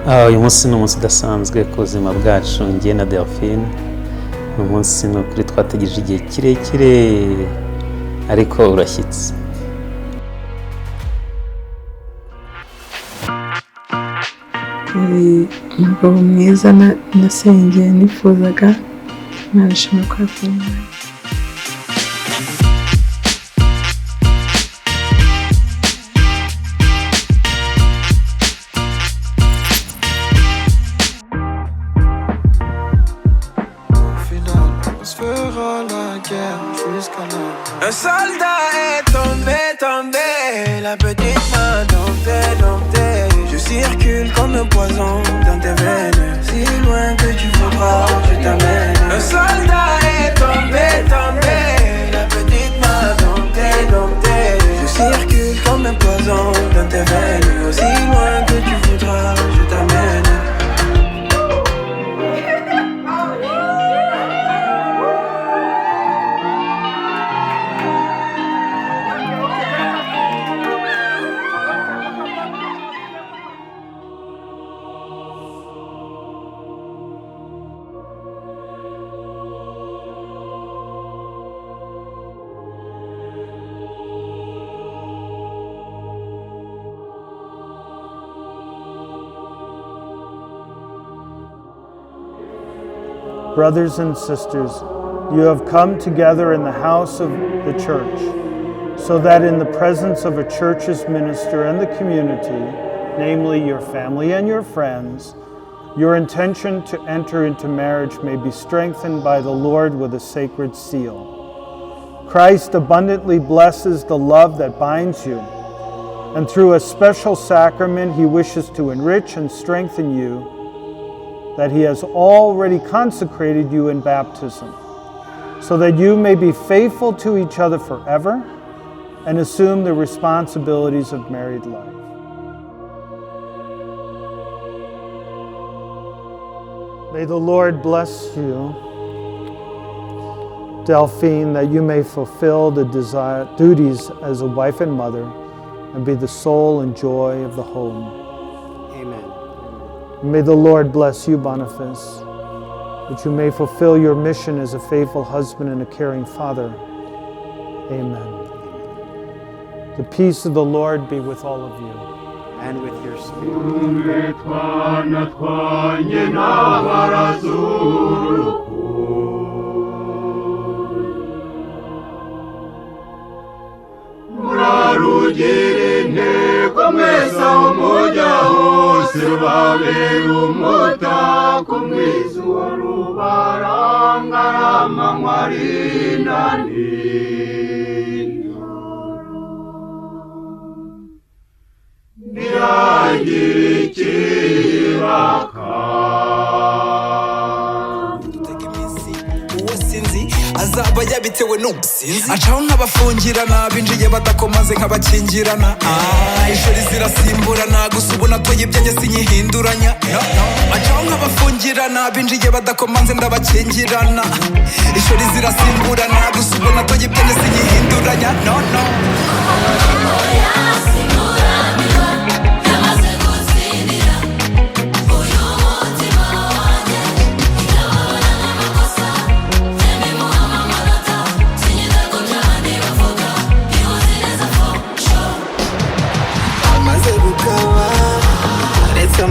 Uyu munsi ni umunsi udasanzwe ku buzima bwacu njye na Delphine. Ni umunsi kuri twategereje igihe kirekire ariko urashyitse. Umugabo mwiza nasengeye nifuzaga, narashima ko yakunze. Un soldat est tombé, la petite main domptée. Je circule comme un poison dans tes veines. Si loin que tu voudras, je t'amène. Un soldat est tombé, la petite main domptée. Je circule comme un poison dans tes veines. Si loin que tu voudras, je t'amène. Brothers and sisters, you have come together in the house of the church, so that in the presence of a church's minister and the community, namely your family and your friends, your intention to enter into marriage may be strengthened by the Lord with a sacred seal. Christ abundantly blesses the love that binds you, and through a special sacrament he wishes to enrich and strengthen you, that he has already consecrated you in baptism, so that you may be faithful to each other forever and assume the responsibilities of married life. May the Lord bless you, Delphine, that you may fulfill the duties as a wife and mother and be the soul and joy of the home. May the Lord bless you, Boniface, that you may fulfill your mission as a faithful husband and a caring father. Amen. The peace of the Lord be with all of you. And with your spirit. Azaba yabitewe n'ubusinzi acaho nk'abafungirana binjiye badakomaze nk'abakingirana ishuri zirasimburana gusa ubu natoye ibyanjye sinyihinduranya acaho nk'abafungirana binjiye badakomanze ndabakingirana ishuri zirasimburana gusa ubu natoye ibyanjye sinyihinduranya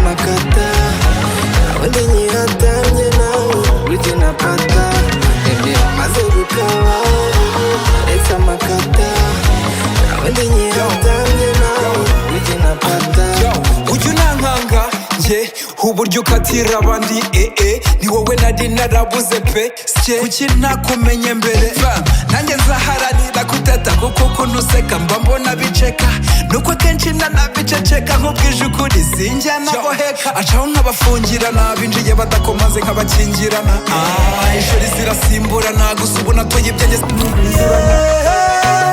Makata, wende nyihatamye nawe ujina pata. Ebe maze gukawa, etsa makata, wende nyihatamye nawe ujina pata. Ujya unankanga nje uburyo ukatira abandi ni wowe nari narabuze pe sye kuki nakumenye mbere nanjye nzaharanira kuteta kuko kunuseka mba mbona biceka nuko kenshi nanabiceceka nk'ubwije ukuri sinjya naboheka acaho nk'abafungirana binjiye badakomaze nk'abakingirana ishuri zirasimburana gusa ubu natoye ibyanjye sinyihinduranya